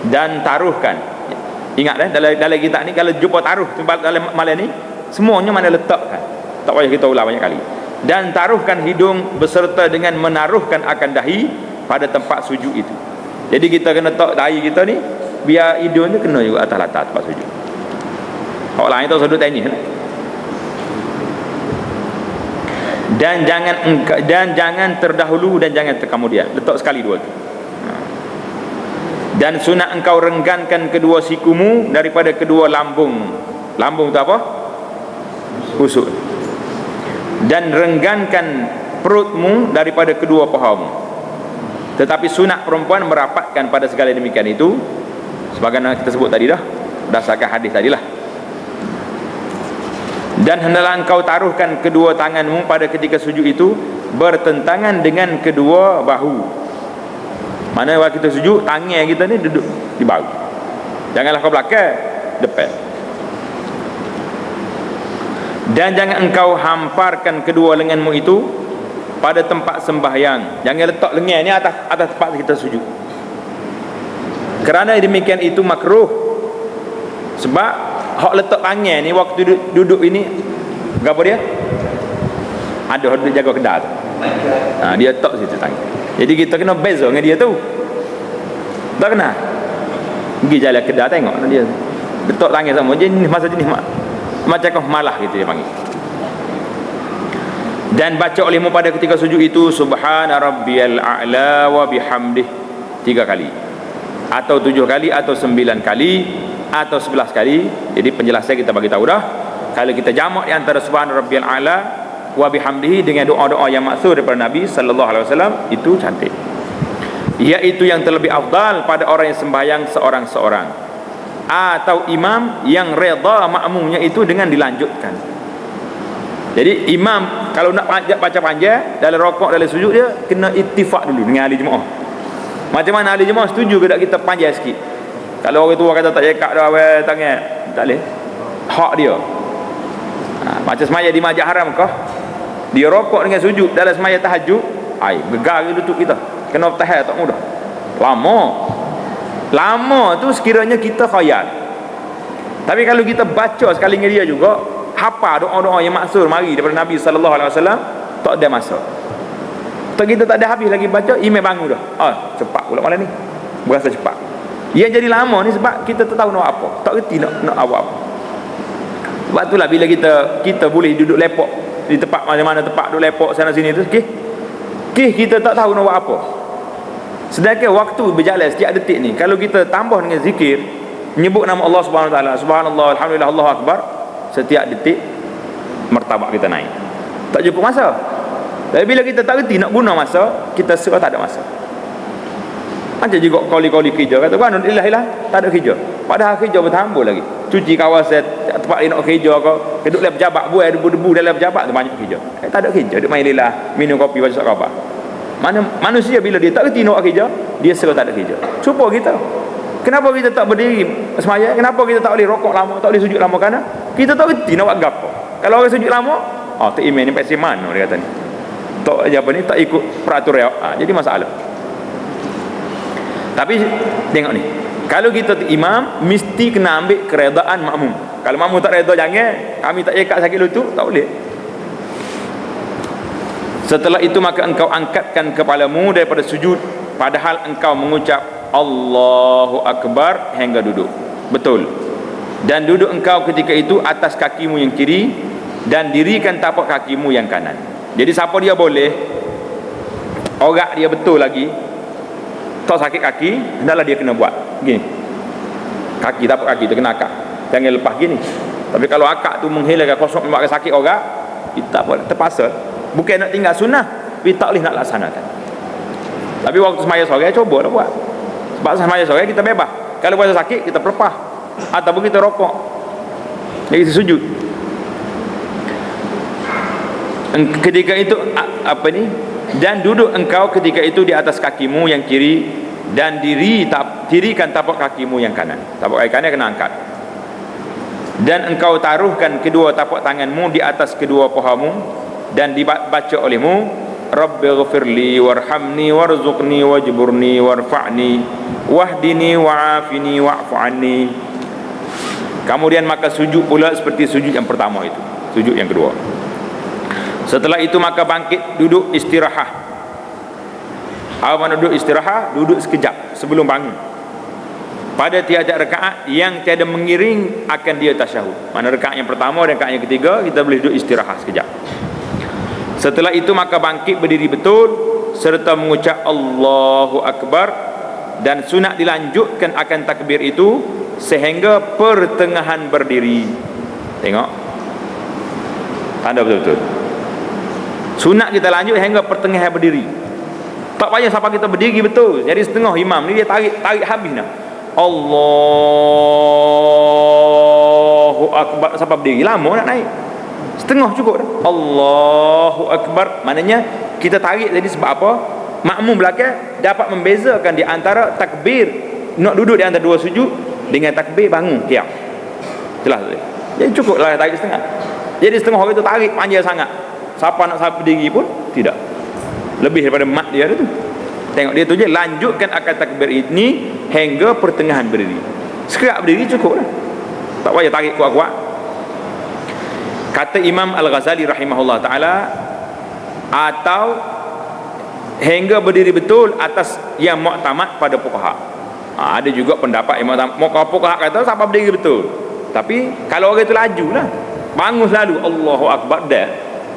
Dan taruhkan. Ingat dalam kitab ni kalau jumpa taruh dalam malam ni, semuanya mana letakkan. Tak payah kita ulang banyak kali. Dan taruhkan hidung beserta dengan menaruhkan akan dahi pada tempat sujud itu. Jadi kita kena letak dahi kita ni biar hidungnya kena juga atas latar tempat sujud. Orang lain tu sudut tanya. Dan jangan terdahulu dan jangan terkemudian. Letak sekali dua tu. Dan sunat engkau renggankan kedua sikumu daripada kedua lambung. Lambung tu apa? Usut. Dan renggankan perutmu daripada kedua pahamu. Tetapi sunat perempuan merapatkan pada segala demikian itu, sebagaimana kita sebut tadi dah, berdasarkan hadis tadilah. Dan hendaklah engkau taruhkan kedua tanganmu pada ketika sujud itu bertentangan dengan kedua bahu. Mana waktu kita sujud, tangan kita ni duduk di bahu. Janganlah kau belakang, depan. Dan jangan engkau hamparkan kedua lenganmu itu pada tempat sembahyang. Jangan letak lengan ni atas tempat kita sujud. Kerana demikian itu makruh. Sebab hak letak tangan ni waktu duduk ini, apa dia? Ada hak jaga kedai tu. Dia letak situ tangan. Jadi kita kena beza dengan dia tu. Tak kena. Pergi jalan kedai tengok dia letak tangan sama. Jenis masa jenis macam kau malah gitu dia panggil. Dan baca olehmu pada ketika sujud itu subhana rabbiyal a'la wa bihamdih 3 kali atau 7 kali atau 9 kali atau 11 kali. Jadi penjelasan kita bagi tahu dah, kalau kita jamak di antara subhana rabbiyal a'la wa bihamdihi dengan doa-doa yang maksud daripada Nabi sallallahu alaihi wasallam, itu cantik, iaitu yang terlebih afdal pada orang yang sembahyang seorang-seorang atau imam yang redha makmumnya itu dengan dilanjutkan. Jadi imam kalau nak baca panjang dalam rokok, dalam sujud, dia kena ittifaq dulu dengan ahli jemaah. Macam mana ahli jemaah setuju ke tak kita panjang sikit? Kalau orang tua kata tak cekak dah awal tangan, tak boleh. Hak dia. Macam semaya di masjid haram kah? Dia rokok dengan sujud dalam semaya tahajud, gegar lutut kita. Kena tahan tak mudah. Lama tu sekiranya kita khayal. Tapi kalau kita baca sekali dengan dia juga, hafal doa-doa yang maksud mari daripada Nabi sallallahu alaihi wasallam, tak ada masa. Tak, kita tak ada habis lagi baca, imam bangun dah. Cepat pula malam ni. Berasa cepat. Yang jadi lama ni sebab kita tak tahu nak apa. Tak reti nak buat apa. Sebab itulah bila kita boleh duduk lepok di tempat mana-mana tempat duduk lepok sana sini tu, kita tak tahu nak buat apa. Sedangkan waktu berjalan setiap detik ni, kalau kita tambah dengan zikir, menyebut nama Allah Subhanahu Wa Taala, subhanallah, alhamdulillah, Allahu akbar, setiap detik martabat kita naik. Tak cukup masa. Tapi bila kita tak reti nak guna masa, kita serah tak ada masa. Macam juga kali-kali kerja, kata kan alhamdulillah tak ada kerja, padahal kerja bertambah lagi, cuci kawasan tempat dia nak kerja ke, duduk dalam pejabat, buat debu-debu dalam pejabat tu, banyak kerja. Tak ada kerja, duduk main lillah, minum kopi, baca surat khabar. Manusia bila dia tak reti nak buat kerja, dia serah tak ada kerja. Cuba kita, kenapa kita tak berdiri semaya? Kenapa kita tak boleh rokok lama, tak boleh sujud lama? Kerana kita tak reti nak buat gapo. Kalau orang sujud lama, tak iman ni pasti mana dia kata ni, tak apa ni, tak ikut peraturan. Jadi masalah. Tapi tengok ni, kalau kita imam, mesti kena ambil keredaan makmum. Kalau makmum tak reda, jangan kami tak ikat sakit lutut, tak boleh. Setelah itu maka engkau angkatkan kepalamu daripada sujud, padahal engkau mengucap Allahu Akbar hingga duduk. Betul. Dan duduk engkau ketika itu atas kakimu yang kiri, dan dirikan tapak kakimu yang kanan. Jadi siapa dia boleh, orak dia betul lagi, tak sakit kaki, hendaklah dia kena buat gini. Kaki, tapak kaki tu kena akak, jangan lepas gini. Tapi kalau akak tu menghilangkan kosong, menyebabkan sakit orak, kita apa, terpaksa. Bukan nak tinggal sunnah, tapi tak boleh nak laksanakan. Tapi waktu semaya sore, cuba lah buat. Sebab semaya sore kita bebas. Kalau puasa sakit, kita pelepah, ataupun kita rokok, jadi kita sujud. Ketika itu apa ni, dan duduk engkau ketika itu di atas kakimu yang kiri, dan dirikan tapak kakimu yang kanan. Tapak kaki kanan kena angkat. Dan engkau taruhkan kedua tapak tanganmu di atas kedua pahamu, dan dibaca olehmu Rabbighfirli warhamni warzuqni wajburni warfa'ni wahdini wa'afini wa'fu anni. Kemudian maka sujud pula seperti sujud yang pertama itu, sujud yang kedua. Setelah itu maka bangkit, duduk istirahat. Apa makna duduk istirahat? Duduk sekejap sebelum bangun. Pada tiada rakaat yang tiada mengiring akan dia tasyahud. Mana rakaat yang pertama dan rakaat yang ketiga kita boleh duduk istirahat sekejap. Setelah itu maka bangkit berdiri betul serta mengucap Allahu Akbar, dan sunat dilanjutkan akan takbir itu sehingga pertengahan berdiri. Tengok, tanda betul-betul. Sunat kita lanjut hingga pertengahan berdiri. Tak payah sampai kita berdiri betul. Jadi setengah imam ni dia tarik habis dah. Allahu Akbar sampai berdiri, lama nak naik. Setengah cukup dah. Allahu Akbar, maknanya kita tarik tadi sebab apa? Makmum belakang dapat membezakan di antara takbir nak duduk di antara dua sujud dengan takbir bangun qiyam. Jelas tak? Jadi cukuplah tarik setengah. Jadi setengah orang itu tarik panjang sangat, siapa nak sampai berdiri pun tidak. Lebih daripada mat dia tu. Tengok dia tu je, lanjutkan akan takbir ini hingga pertengahan berdiri. Sekerak berdiri cukup lah, tak payah tarik kuat-kuat. Kata Imam Al-Ghazali rahimahullah ta'ala, atau hingga berdiri betul atas yang mu'tamad pada fuqaha. Ada juga pendapat Imam fuqaha kata sampai berdiri betul. Tapi kalau orang itu laju lah, bangun selalu Allahu Akbar dah,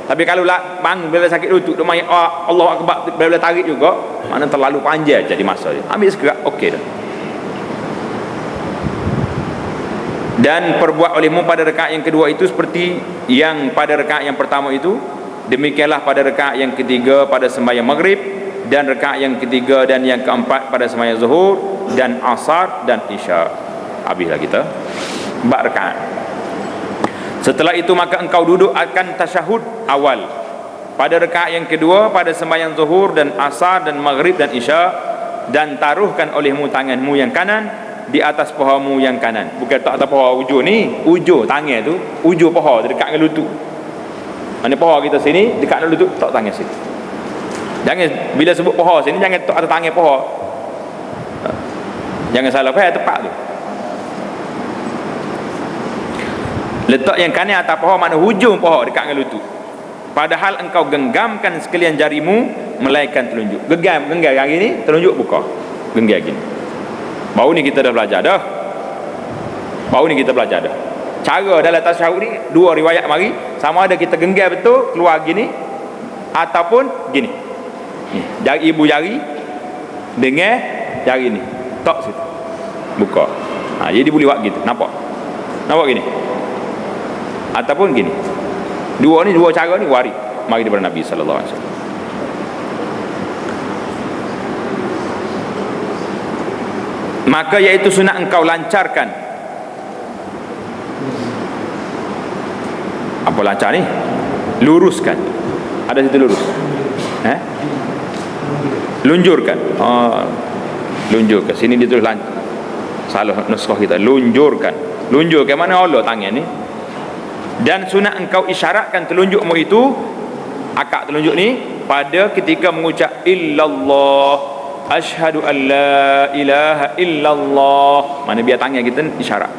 Tapi kalau lah bangun bila sakit lutut, dia main Allah Akbar bila tarik juga, mana terlalu panjang jadi masa dia. Ambil segerak, okey dah. Dan perbuat olehmu pada rakaat yang kedua itu seperti yang pada rakaat yang pertama itu. Demikianlah pada rakaat yang ketiga pada sembahyang maghrib, dan rakaat yang ketiga dan yang keempat pada sembahyang zuhur dan asar dan isya. Habislah kita 4 rakaat. Setelah itu maka engkau duduk akan tasyahud awal pada rakaat yang kedua pada sembahyang zuhur dan asar dan maghrib dan isya, dan taruhkan olehmu tanganmu yang kanan di atas pahamu yang kanan. Bukan tak atas paha ujung ni, ujung tangan tu, ujung paha tu dekat dengan lutut. Mana paha kita sini dekat dengan lutut, tak tangan sini. Jangan bila sebut paha sini jangan tak atas tangan paha. Jangan salah faham tepat tu. Letak yang kanan atas paha, mana hujung paha dekat dengan lutut. Padahal engkau genggamkan sekalian jarimu melainkan telunjuk. Genggam hari ni, telunjuk buka. Genggam gini. Baru ni kita dah belajar dah. Cara dalam tasyahud ni 2 riwayat mari, sama ada kita genggam betul keluar gini ataupun gini. Ni, jari ibu jari dengan jari ni. Tok situ. Buka. Jadi boleh buat gitu. Nampak gini. Ataupun gini. Dua cara ni waris mari daripada Nabi sallallahu alaihi wasallam. Maka iaitu sunat engkau lancarkan. Apa lancar ni? Luruskan. Ada situ lurus. Lunjurkan. Lunjurkan. Sini ditulis lancar. Salah nuskah kita. Lunjurkan mana Allah tangan ni. Dan sunat engkau isyaratkan telunjukmu itu, akak telunjuk ni, pada ketika mengucap illallah, asyhadu an la ilaha illallah. Mana biar tangan kita isyarat.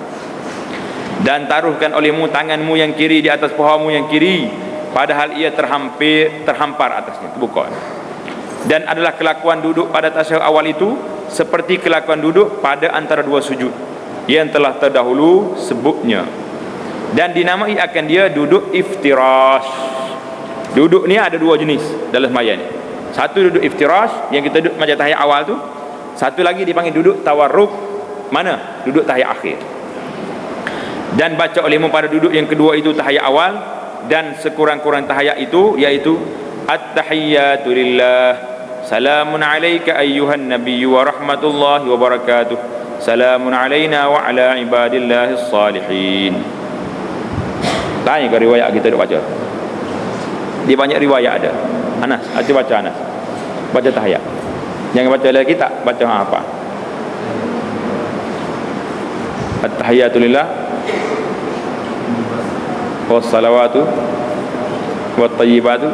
Dan taruhkan olehmu tanganmu yang kiri di atas pahamu yang kiri, padahal ia terhampar atasnya, terbuka. Dan adalah kelakuan duduk pada tasyahud awal itu seperti kelakuan duduk pada antara 2 sujud yang telah terdahulu sebutnya. Dan dinamai akan dia duduk iftirash. Duduk ni ada 2 jenis dalam sembahyang ni. Satu duduk iftirash yang kita duduk macam tahiyat awal tu. Satu lagi dipanggil duduk tawarruk. Mana? Duduk tahiyat akhir. Dan baca olehmu pada duduk yang kedua itu tahiyat awal, dan sekurang-kurang tahiyat itu iaitu at-tahiyyatu lillah, salamun alayka ayyuhan nabiyyu wa rahmatullahi wa barakatuh, salamun alayna wa ala ibadillahis salihin. Tanya ke riwayat kita duk baca. Dia banyak riwayat ada. Anas, hati baca Anas. Baca tahiyat. Jangan baca lagi tak, baca apa? At-tahiyyatu lillah wassalawatu wattayyibatu.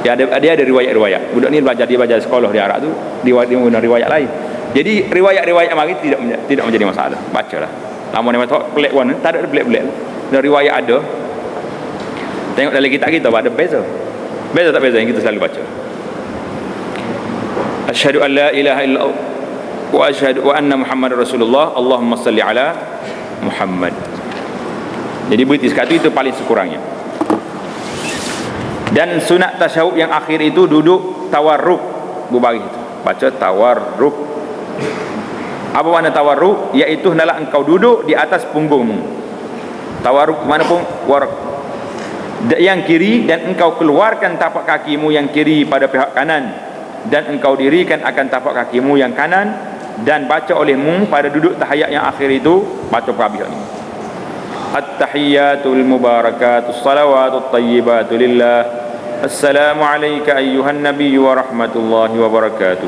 Dia ada riwayat-riwayat. Budak ni dia belajar sekolah di Arab tu, dia guna riwayat lain. Jadi riwayat-riwayat mari tidak menjadi masalah. Bacalah. Lama ni baca pelik warna, tak ada pelik-pelik. Dan riwayat ada. Tengok dalam kitab kita ada beza. Beza tak beza yang kita selalu baca. Asyhadu an la ilaha illallah wa asyhadu wa anna Muhammadar Rasulullah. Allahumma salli ala Muhammad. Jadi berarti sekali itu paling sekurangnya. Dan sunat tasyahud yang akhir itu duduk tawarruk, berbaris itu. Baca tawarruk. Apa makna tawarruk? Iaitu hendaklah engkau duduk di atas punggungmu. Tawarruk mana pun warak yang kiri, dan engkau keluarkan tapak kakimu yang kiri pada pihak kanan, dan engkau dirikan akan tapak kakimu yang kanan, dan baca olehmu pada duduk tahiyat yang akhir itu, baca perhabis ini. At-tahiyyatul mubarakatus salawatut tayyibatu lillah, assalamu alayka ayyuhan nabiyyu wa rahmatullahi wa barakatuh,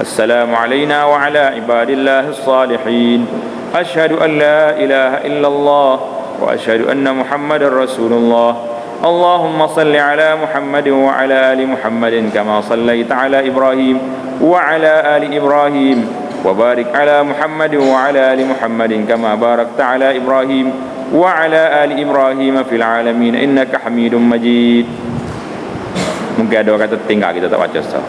assalamu alayna wa ala ibadillahis salihin, asyhadu an la ilaha illallah wa asyhadu anna Muhammadar Rasulullah. Allahumma salli ala Muhammad wa ala ali Muhammadin kama sallaita ala Ibrahim wa ala ali Ibrahim, wa barik ala Muhammad wa ala ali Muhammadin kama barakta ala Ibrahim wa ala ali Ibrahim fil alamin innaka Hamidum Majid. Mungkin ada kata tinggal kita tak baca sah.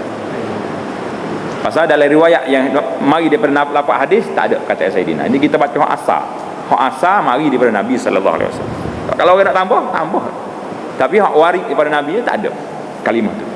Pasal dalam riwayat yang mari daripada lapak hadis tak ada kata Sayyidina. Ini kita baca hak asal. Hak asal mari daripada Nabi sallallahu alaihi wasallam. Kalau orang nak tambah, tambah. Tapi hak waris daripada Nabi tak ada kalimah tu.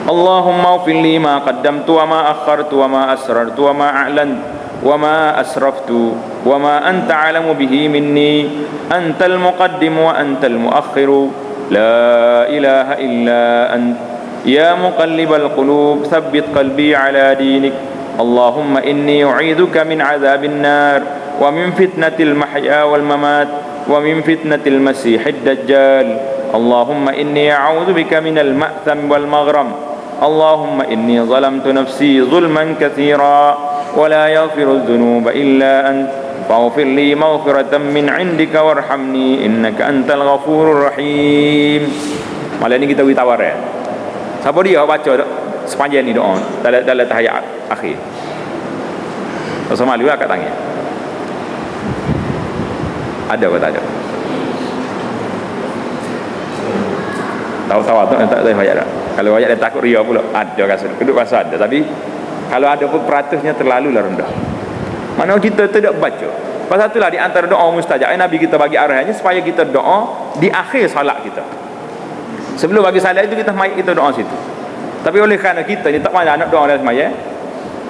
Allahumma ighfir li ma qaddamtu wa ma akhartu wa ma asrartu wa ma a'lantu wa ma asraftu wa ma anta a'lamu bihi minni antal muqaddim wa antal muakhiru la ilaha illa ant ya muqallibal qulub tsabbit qalbi ala dinik Allahumma inni u'idzuka min 'adzabin nar wa min fitnatil mahya wal mamat wa min fitnatil masiihid dajjal Allahumma inni a'udzu bika minal ma'tham wal maghram Allahumma inni zalamtu nafsi zulman katsira wa la yaghfiru dzunuba illa ant faghfir li maghfiratan min 'indika warhamni innaka antal ghafurur rahim. Malam ni kita bagi tawar ya. Siapa dia baca sepanjang ni doa dalam tahiyat akhir. Pasal malu lah kat tangan. Ada ke tak ada? Tahu-tahu tu tak ada ayat dah. Kalau ayat dia takut ria pula. Ada rasa. Kedua rasa ada. Tapi kalau ada pun peratusnya terlalu lah rendah. Mana kita tidak baca. Pasal itulah di antara doa mustajab. Nabi kita bagi arahannya supaya kita doa di akhir salat kita. Sebelum bagi salat itu kita mayat kita doa situ. Tapi oleh kerana kita ni tak pandai nak doa dalam mayat,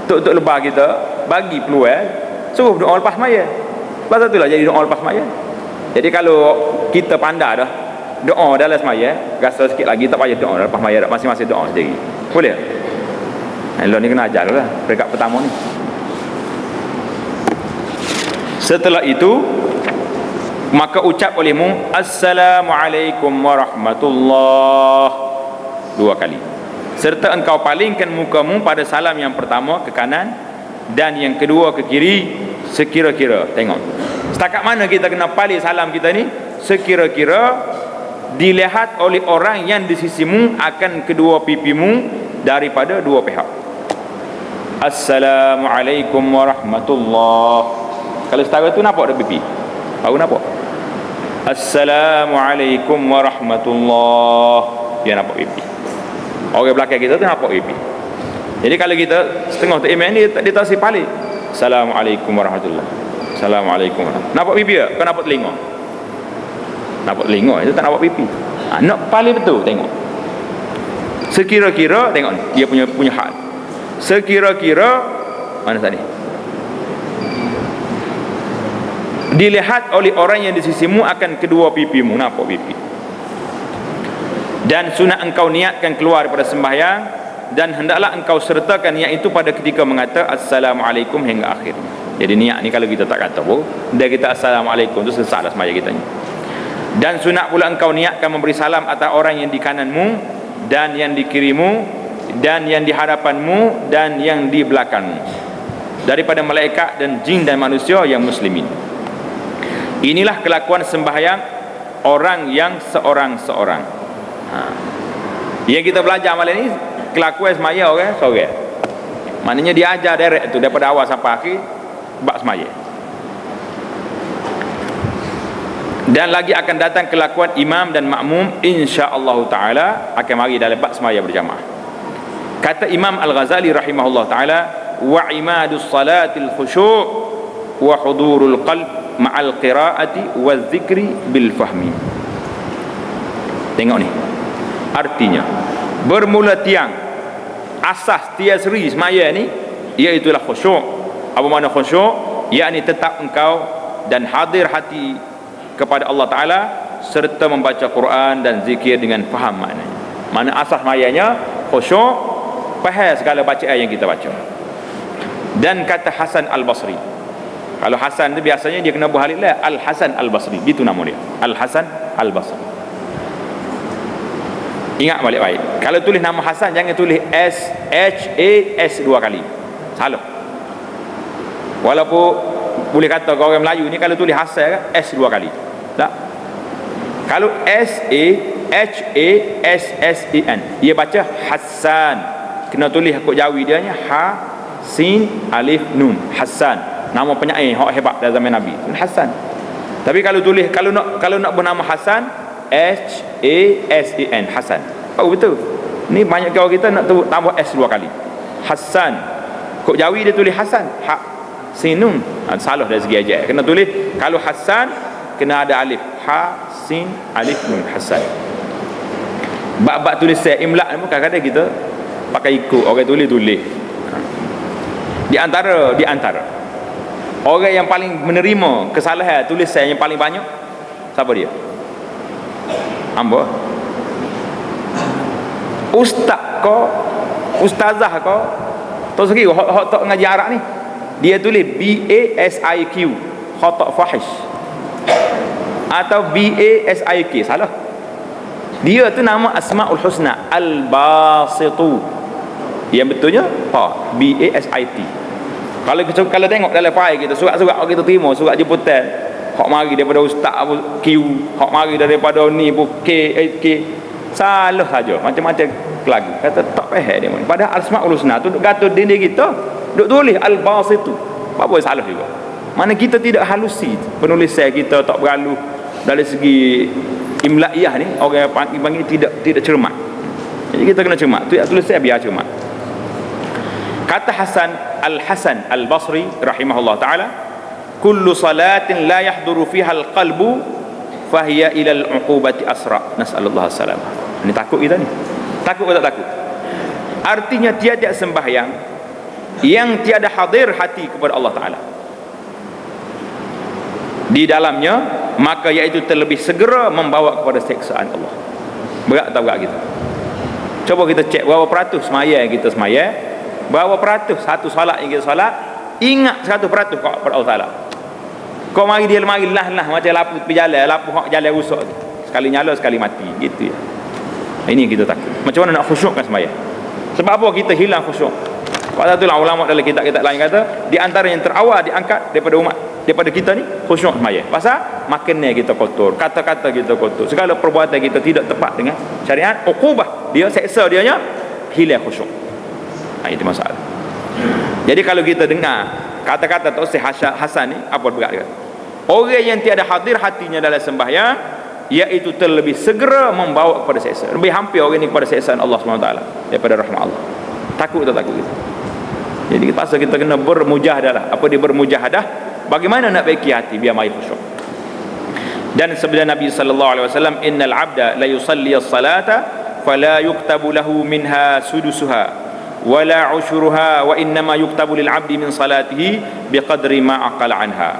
untuk lebar kita bagi peluang suruh doa lepas mayat. Pasal itulah jadi doa lepas mayat. Jadi kalau kita pandai dah doa dalam semaya, rasa sikit lagi tak payah doa lepas maya, masing-masing doa sendiri. Boleh? Elok ni kena ajar lah rekat pertama ni. Setelah itu maka ucap olehmu Assalamualaikum warahmatullahi 2 kali. Serta engkau palingkan mukamu pada salam yang pertama ke kanan dan yang kedua ke kiri sekira-kira. Tengok. Setakat mana kita kena paling salam kita ni? Sekira-kira dilihat oleh orang yang di sisimu akan kedua pipimu daripada dua pihak. Assalamualaikum warahmatullahi. Kalau setara tu nampak dah pipi, baru nampak. Assalamualaikum warahmatullahi, dia nampak pipi. Orang belakang kita tu nampak pipi. Jadi kalau kita setengah tu iman dia tak si paling. Assalamualaikum warahmatullahi. Assalamualaikum warahmatullahi. Nampak pipi tak? Kau nampak telinga? Nampak telinga itu tak nampak pipi. Nak paling betul tengok. Sekira-kira tengok ni, dia punya hal. Sekira-kira mana tadi? Dilihat oleh orang yang di sisimu akan kedua pipimu, nampak pipi. Dan sunat engkau niatkan keluar daripada sembahyang dan hendaklah engkau sertakan niat itu pada ketika mengata Assalamualaikum hingga akhir. Jadi niat ni kalau kita tak kata pun, dia kita Assalamualaikum tu sesat dah sembahyang kita ni. Dan sunat pula engkau niatkan memberi salam atas orang yang di kananmu dan yang di kirimu dan yang di hadapanmu dan yang di belakangmu daripada malaikat dan jin dan manusia yang muslimin. Inilah kelakuan sembahyang orang yang seorang-seorang. Yang kita belajar malam ni kelakuan sembahyang orang seorang. Maknanya dia ajar direct tu daripada awal sampai akhir bab sembahyang. Dan lagi akan datang kelakuan imam dan makmum insya-Allah taala akan mari dalam bab sembahyang berjamaah. Kata Imam Al-Ghazali rahimahullah taala, wa imadus salatil khusyu' wa hudurul qalb ma'al qiraati waz zikri bil fahmi. Tengok ni. Artinya bermula tiang asas tiasri sembahyang ni iaitu khusyuk. Apa makna khusyuk? Yakni tetap engkau dan hadir hati kepada Allah Ta'ala serta membaca Quran dan zikir dengan faham maknanya. Mana asas mayanya khusyuk, faham segala bacaan yang kita baca. Dan kata Hasan Al-Basri, kalau Hasan tu biasanya dia kena berhalil lah Al-Hasan Al-Basri, gitu nama dia, Al-Hasan Al-Basri. Ingat balik baik, kalau tulis nama Hasan jangan tulis S-H-A-S 2 kali, salah. Walaupun boleh kata kau orang Melayu ni kalau tulis Hasan S 2 kali tak. Kalau S-A-H-A-S-S-E-N dia baca Hasan, kena tulis kod Jawi dia nya Ha Sin Alif Nun, Hasan. Nama penyair hak hebat dalam zaman Nabi Hasan. Tapi kalau tulis kalau nak bernama Hasan H-A-S-E-N Hasan. Oh betul. Ni banyak kawan kita nak tambah S 2 kali. Hasan. Kod Jawi dia tulis Hasan, Ha Sin Nun. Salah dari segi ajar. Kena tulis kalau Hasan kena ada alif, ha sin alif nun hasan. Bab-bab tulisan imla ni kadang-kadang kita pakai ikut orang tulis. Di antara orang yang paling menerima kesalahan tulisan yang paling banyak, siapa dia? Hamba. Ustaz ko, ustazah ko, tahu segi hak tak ngaji Arab ni. Dia tulis BASIQ, khata fahish. Atau BASIK, salah. Dia tu nama Asmaul Husna, Al-Basitu. Yang betulnya BASIT. Kalau tengok dalam file kita, surat-surat kita terima, surat jemputan, hak mari daripada ustaz Q, hak mari daripada ni K. Salah saja, macam-macam lagu. Kata tak faham dia. Padahal Asmaul Husna tu duk gatul dinding kita, duk tulis Al-Basitu. Apa salah juga? Mana kita tidak halusi penulisan kita, tak berhalus dari segi imla'iyah ni, orang panggil tidak cermat. Jadi kita kena cermat. Tu tulisan biar cermat. Kata Al-Hasan Al-Basri rahimahullah taala, kullu salatin la yahduru fiha al-qalbu fahiya ila al-uqubati asra. Nasallallahu alaihi. Ini takut kita ni. Takut atau tak takut? Artinya tiada sembahyang yang tiada hadir hati kepada Allah taala di dalamnya, maka iaitu terlebih segera membawa kepada siksaan Allah. Berat tak berat kita? Cuba kita cek berapa peratus semaya yang kita semaya, berapa peratus satu solat yang kita solat ingat 100% kepada Allah Ta'ala. Kau mari dia mari lah macam lampu tepi jalan, lampu hak jalan rusak tu, sekali nyala sekali mati gitu ya. Ini kita takut. Macam mana nak khusyukkan semaya? Sebab apa kita hilang khusyuk? Pada itulah ulama dalam kitab-kitab lain kata, di antara yang terawal diangkat daripada umat, daripada kita ni, khusyuk semaya. Pasal makannya kita kotor, kata-kata kita kotor, segala perbuatan kita tidak tepat dengan syariat, uqubah dia, seksa dia nya, hilang khusyuk. Itu masalah. Jadi kalau kita dengar kata-kata Tok Syekh Hasan ni, apa berat dia? Orang yang tiada hadir hatinya dalam sembahyang, iaitu terlebih segera membawa kepada seksa. Lebih hampir orang ni kepada seksaan Allah SWT daripada rahmat Allah. Takut tak takut kita? Jadi pasal kita kena bermujahadah lah. Apa dia bermujahadah? Bagaimana nak baiki hati biar mai khusyuk. Dan sabda Nabi sallallahu alaihi wasallam, innal abda la yusalli as-salata fala yuktabu lahu minha sudusuha wala ushuruha wa innama yuktabu lil abdi min salatihi biqadri ma aqala anha.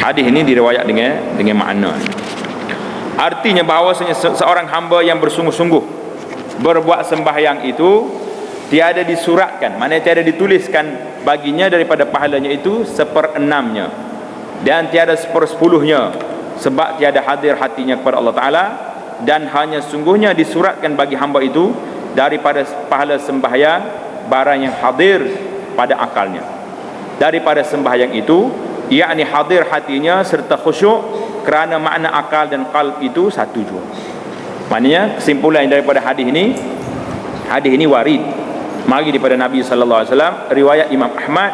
Hadis ini diriwayat dengan makna. Artinya bahawasanya seorang hamba yang bersungguh-sungguh berbuat sembahyang itu tiada disuratkan, maknanya tiada dituliskan baginya daripada pahalanya itu 1/6-nya dan tiada 1/10-nya, sebab tiada hadir hatinya kepada Allah Ta'ala, dan hanya sungguhnya disuratkan bagi hamba itu daripada pahala sembahyang barang yang hadir pada akalnya. Daripada sembahyang itu, yakni hadir hatinya serta khusyuk, kerana makna akal dan qalb itu satu jua. Maknanya kesimpulan daripada hadis ini warid, mari daripada Nabi sallallahu alaihi wasallam, riwayat Imam Ahmad,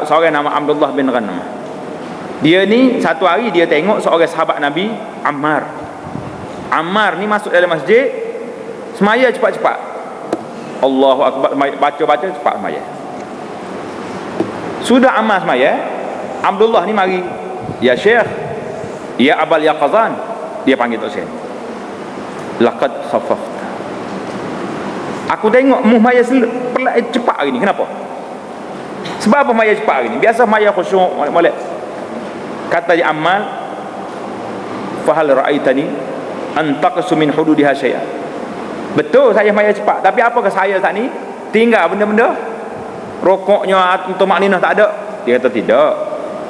seorang nama Abdullah bin Ghanam. Dia ni satu hari dia tengok seorang sahabat Nabi, Ammar ni masuk dalam masjid, semaya cepat-cepat, Allahu akbar, baca-baca cepat semaya. Sudah Ammar semaya, Abdullah ni mari, ya Syekh, ya Abul Yaqazan, dia panggil Tok Syekh, laqad khaffafta, aku tengok maya cepat hari ni. Kenapa? Sebab apa maya cepat hari ni? Biasa maya khusyuk molek. Kata dia Ammar, fahal ra'aitani an taqsu min hududiha syai'an. Betul saya maya cepat, tapi apakah saya saat ni tinggal benda-benda rokoknya untuk makninah tak ada? Dia kata tidak.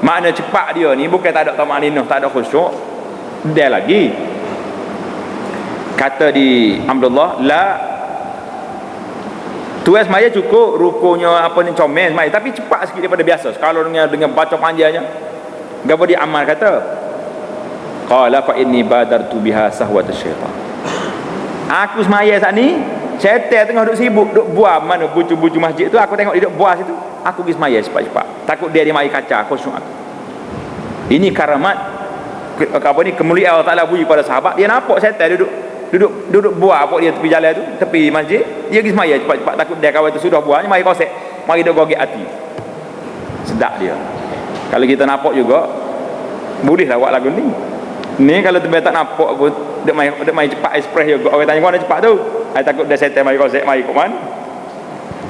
Makna cepat dia ni bukan tak ada tamakninah, tak ada khusyuk. Dia lagi kata di Abdullah, la, tuas maya cukup rukunya apa ni comel maya, tapi cepat sikit daripada biasa. Kalau dengan baca panjangnya, gapo dia Ammar kata, qala fa inni badartu biha sahwat syaitan. Aku semaya saat ni, syaitan tengah duk sibuk duk buah mana bucu-bucu masjid tu, aku tengok dia duk buah situ, aku pergi semaya cepat-cepat. Takut dia mari kacau khusyuk aku. Ini karamat apa ni, kemuliaan Allah Taala beri pada sahabat. Dia nampak syaitan duduk buah apa dia tepi jalan tu, tepi masjid, dia pergi semaya cepat-cepat. Takut dia kawan tu sudah buahnya mari kosek, mari dia gogek hati. Sedap dia. Kalau kita nampak juga boleh lah buat lagu ni. Ni kalau tempat tak nampak aku dia main cepat express juga. Orang tanya mana cepat tu? Saya takut dia setan mai kosek mai kat mana.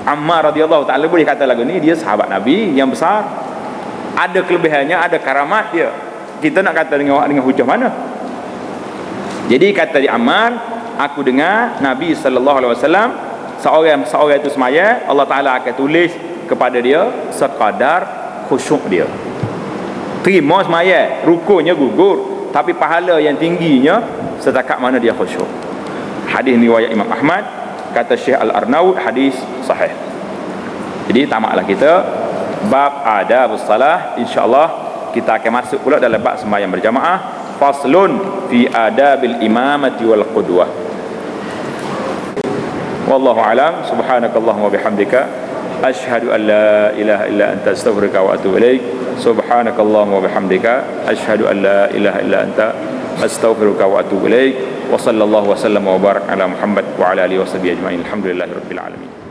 Ammar radhiyallahu taala boleh kata lagu ni dia sahabat Nabi yang besar. Ada kelebihannya, ada karamat dia. Kita nak kata dengan hujah mana? Jadi kata di Ammar, aku dengar Nabi sallallahu alaihi wasallam seorang itu semaya, Allah Taala akan tulis kepada dia sekadar khusyuk dia. Terima semaya, rukunya gugur, tapi pahala yang tingginya setakat mana dia khusyuk. Hadis riwayat Imam Ahmad, kata Syekh Al-Arnaud, hadis sahih. Jadi tamaklah kita bab adabus salah. InsyaAllah kita akan masuk pula dalam bab sembahyang berjamaah, faslun fi adabil imamati wal qudwah. Wallahu alam. Subhanakallahumma bihamdika asyhadu an la ilaha illa anta astaghfiruka wa atubu ilaik. Subhanakallahumma bihamdika asyhadu an la ilaha illa anta astaghfiruka wa atubu ilaik. Wa sallallahu wa sallam wa barak ala Muhammad wa ala alihi wa sahbihi ajma'in. Alhamdulillahirabbil alamin.